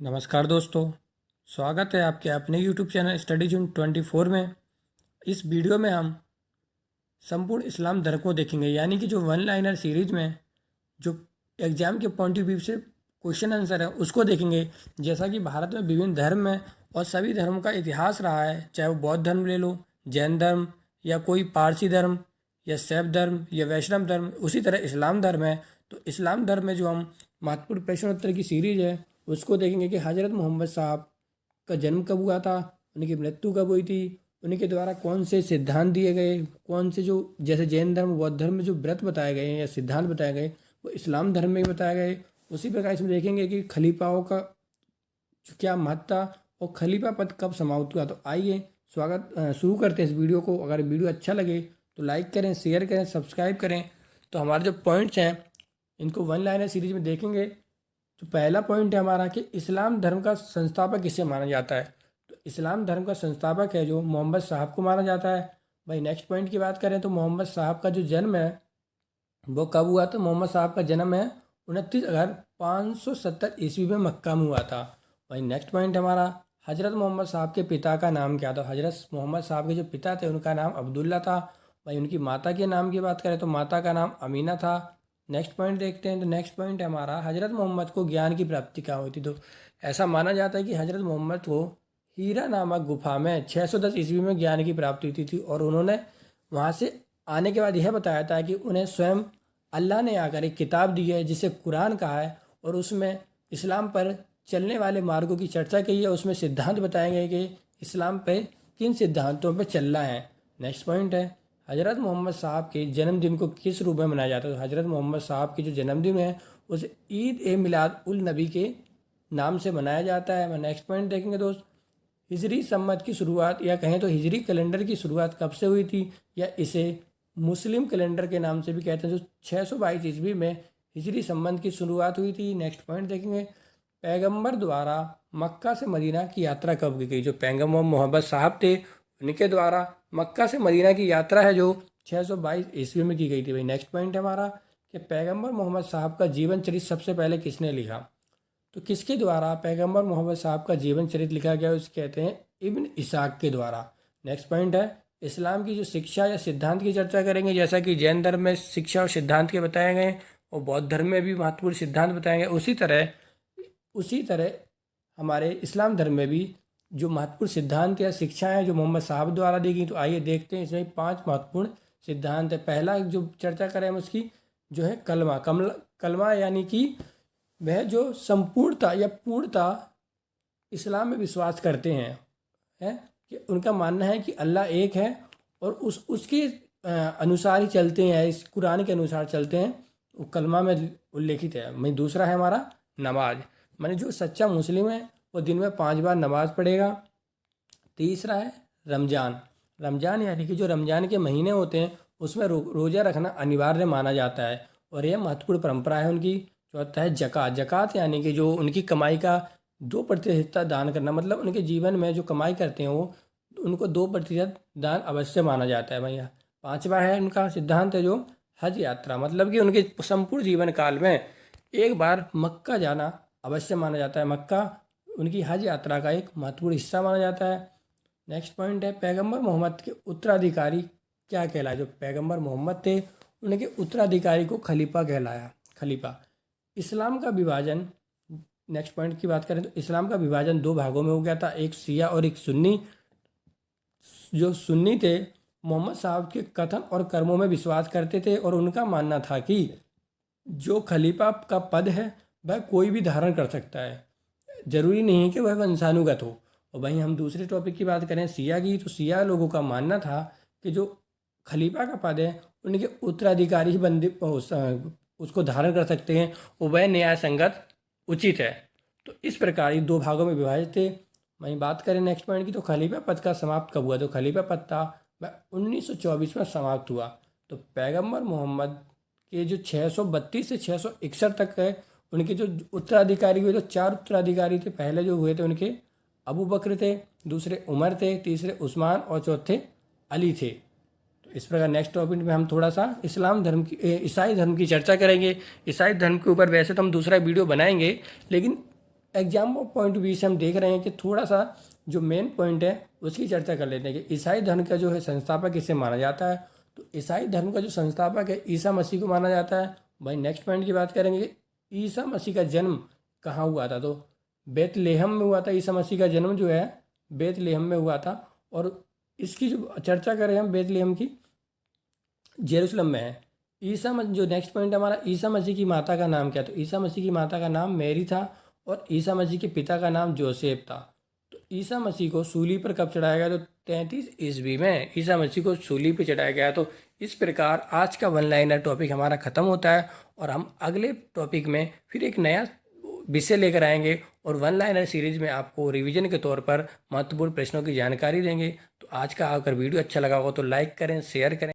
नमस्कार दोस्तों। स्वागत है आपके अपने YouTube चैनल स्टडी जून 24 में। इस वीडियो में हम संपूर्ण इस्लाम धर्म को देखेंगे, यानी कि जो वन लाइनर सीरीज में जो एग्जाम के पॉइंट ऑफ व्यू से क्वेश्चन आंसर है उसको देखेंगे। जैसा कि भारत में विभिन्न धर्म है और सभी धर्मों का इतिहास रहा है, चाहे वो बौद्ध धर्म ले लो, जैन धर्म या कोई पारसी धर्म या शैव धर्म या वैष्णव धर्म, उसी तरह इस्लाम धर्म है। तो इस्लाम धर्म में जो हम महत्वपूर्ण प्रश्नोत्तर की सीरीज है उसको देखेंगे कि हज़रत मोहम्मद साहब का जन्म कब हुआ था, उनकी मृत्यु कब हुई थी, उनके द्वारा कौन से सिद्धांत दिए गए, कौन से जो जैसे जैन धर्म बौद्ध धर्म में जो व्रत बताए गए हैं या सिद्धांत बताए गए वो इस्लाम धर्म में भी बताए गए। उसी प्रकार इसमें देखेंगे कि खलीफाओं का क्या महत्व था और खलीफा पद कब समाप्त हुआ। तो आइए शुरू करते हैं इस वीडियो को। अगर वीडियो अच्छा लगे तो लाइक करें, शेयर करें, सब्सक्राइब करें। तो हमारे जो पॉइंट्स हैं इनको वन लाइनर सीरीज में देखेंगे। तो पहला पॉइंट है हमारा कि इस्लाम धर्म का संस्थापक किसे माना जाता है। तो इस्लाम धर्म का संस्थापक है जो मोहम्मद साहब को माना जाता है। भाई नेक्स्ट पॉइंट की बात करें तो मोहम्मद साहब का जो जन्म है वो कब हुआ। तो मोहम्मद साहब का जन्म है 29 अगस्त 570 ईस्वी में मक्का में हुआ था। भाई नेक्स्ट पॉइंट हमारा हज़रत मोहम्मद साहब के पिता का नाम क्या था। हज़रत मोहम्मद साहब के जो पिता थे उनका नाम अब्दुल्ला था। भाई उनकी माता के नाम की बात करें तो माता का नाम अमीना था। नेक्स्ट पॉइंट देखते हैं। तो नेक्स्ट पॉइंट है हमारा हज़रत मोहम्मद को ज्ञान की प्राप्ति कहाँ हुई थी। तो ऐसा माना जाता है कि हज़रत मोहम्मद को हीरा नामक गुफा में 610 ईस्वी में ज्ञान की प्राप्ति हुई थी और उन्होंने वहाँ से आने के बाद यह बताया था कि उन्हें स्वयं अल्लाह ने आकर एक किताब दी है जिसे कुरान कहा है और उसमें इस्लाम पर चलने वाले मार्गों की चर्चा की है। उसमें सिद्धांत बताए गए कि इस्लाम पे किन सिद्धांतों पर चलना है। नेक्स्ट पॉइंट है हज़रत मोहम्मद साहब के जन्मदिन को किस रूप में मनाया जाता है। तो हज़रत मोहम्मद साहब की जो जन्मदिन है उसे ईद ए मिलाद उल नबी के नाम से मनाया जाता है। नेक्स्ट पॉइंट देखेंगे दोस्त, हिजरी सम्मत की शुरुआत या कहें तो हिजरी कैलेंडर की शुरुआत कब से हुई थी, या इसे मुस्लिम कैलेंडर के नाम से भी कहते हैं। जो 622 ईस्वी में हिजरी सम्मत की शुरुआत हुई थी। नेक्स्ट पॉइंट देखेंगे पैगंबर द्वारा मक्का से मदीना की यात्रा कब की गई। जो पैगंबर मोहम्मद साहब थे उनके द्वारा मक्का से मदीना की यात्रा है जो 622 ईस्वी में की गई थी। भाई नेक्स्ट पॉइंट है हमारा कि पैगंबर मोहम्मद साहब का जीवन चरित्र सबसे पहले किसने लिखा। तो किसके द्वारा पैगंबर मोहम्मद साहब का जीवन चरित्र लिखा गया उसे कहते हैं इब्न इसाक के द्वारा। नेक्स्ट पॉइंट है इस्लाम की जो शिक्षा या सिद्धांत की चर्चा करेंगे। जैसा कि जैन धर्म में शिक्षा और सिद्धांत के बताए गए और बौद्ध धर्म में भी महत्वपूर्ण सिद्धांत बताए गए, उसी तरह हमारे इस्लाम धर्म में भी जो महत्वपूर्ण सिद्धांत या शिक्षा है जो मोहम्मद साहब द्वारा दी गई। तो आइए देखते हैं इसमें 5 महत्वपूर्ण सिद्धांत है। पहला जो चर्चा करें हम उसकी जो है कलमा यानी कि वह जो संपूर्णता या पूर्णता इस्लाम में विश्वास करते हैं, है कि उनका मानना है कि अल्लाह एक है और उसके अनुसार ही चलते हैं, इस कुरान के अनुसार चलते हैं। वो कलमा में उल्लेखित है। मैं दूसरा है हमारा नमाज, माने जो सच्चा मुस्लिम है वो दिन में 5 बार नमाज पढ़ेगा। तीसरा है रमज़ान यानी कि जो रमज़ान के महीने होते हैं उसमें रोज़ा रखना अनिवार्य माना जाता है और यह महत्वपूर्ण परंपरा है उनकी। चौथा है जक़ात यानी कि जो उनकी कमाई का 2% हिस्सा दान करना, मतलब उनके जीवन में जो कमाई करते हैं वो उनको 2% दान अवश्य माना जाता है भैया। 5वां है उनका सिद्धांत है जो हज यात्रा, मतलब कि उनके संपूर्ण जीवन काल में एक बार मक्का जाना अवश्य माना जाता है। मक्का उनकी हज यात्रा का एक महत्वपूर्ण हिस्सा माना जाता है। नेक्स्ट पॉइंट है पैगंबर मोहम्मद के उत्तराधिकारी क्या कहलाया। जो पैगंबर मोहम्मद थे उनके उत्तराधिकारी को खलीफा कहलाया। खलीफा इस्लाम का विभाजन, नेक्स्ट पॉइंट की बात करें तो इस्लाम का विभाजन 2 भागों में हो गया था, एक शिया और एक सुन्नी। जो सुन्नी थे मोहम्मद साहब के कथन और कर्मों में विश्वास करते थे और उनका मानना था कि जो खलीफा का पद है वह कोई भी धारण कर सकता है, जरूरी नहीं है कि वह वंशानुगत हो। और वहीं हम दूसरे टॉपिक की बात करें शिया की, तो शिया लोगों का मानना था कि जो खलीफा का पद है उनके उत्तराधिकारी ही बंदे उसको धारण कर सकते हैं और वह न्याय संगत उचित है। तो इस प्रकार ये 2 भागों में विभाजित थे। वहीं बात करें नेक्स्ट पॉइंट की, तो खलीफा पद का समाप्त कब हुआ। तो खलीफा पद था वह 1924 में समाप्त हुआ। तो पैगंबर मोहम्मद के जो 632 से 661 तक है उनके जो उत्तराधिकारी हुए तो 4 उत्तराधिकारी थे। पहले जो हुए थे उनके अबू बकर थे, दूसरे उमर थे, तीसरे उस्मान और चौथे अली थे। तो इस प्रकार नेक्स्ट टॉपिक में हम थोड़ा सा ईसाई धर्म की चर्चा करेंगे। ईसाई धर्म के ऊपर वैसे तो हम दूसरा वीडियो बनाएंगे, लेकिन एग्जाम पॉइंट ऑफ व्यू से हम देख रहे हैं कि थोड़ा सा जो मेन पॉइंट है उसकी चर्चा कर लेते हैं कि ईसाई धर्म का जो है संस्थापक किसे माना जाता है। तो ईसाई धर्म का जो संस्थापक है ईसा मसीह को माना जाता है। भाई नेक्स्ट पॉइंट की बात करेंगे कि ईसा मसीह का जन्म कहाँ हुआ था। तो बेथलेहम में हुआ था। ईसा मसीह का जन्म जो है बेथलेहम में हुआ था। और इसकी जो चर्चा करें हम बेथलेहम की, जेरूसलम में है। ईसा मसीह जो नेक्स्ट पॉइंट हमारा, ईसा मसीह की माता का नाम क्या। तो ईसा मसीह की माता का नाम मैरी था और ईसा मसीह के पिता का नाम जोसेफ था। तो ईसा मसीह को सूली पर कब चढ़ाया गया। तो 33 ईस्वी में ईसा मसीह को सूली पर चढ़ाया गया। तो इस प्रकार आज का वन लाइनर टॉपिक हमारा ख़त्म होता है और हम अगले टॉपिक में फिर एक नया विषय लेकर आएंगे और वन लाइनर सीरीज में आपको रिवीजन के तौर पर महत्वपूर्ण प्रश्नों की जानकारी देंगे। तो आज का अगर वीडियो अच्छा लगा हो तो लाइक करें, शेयर करें।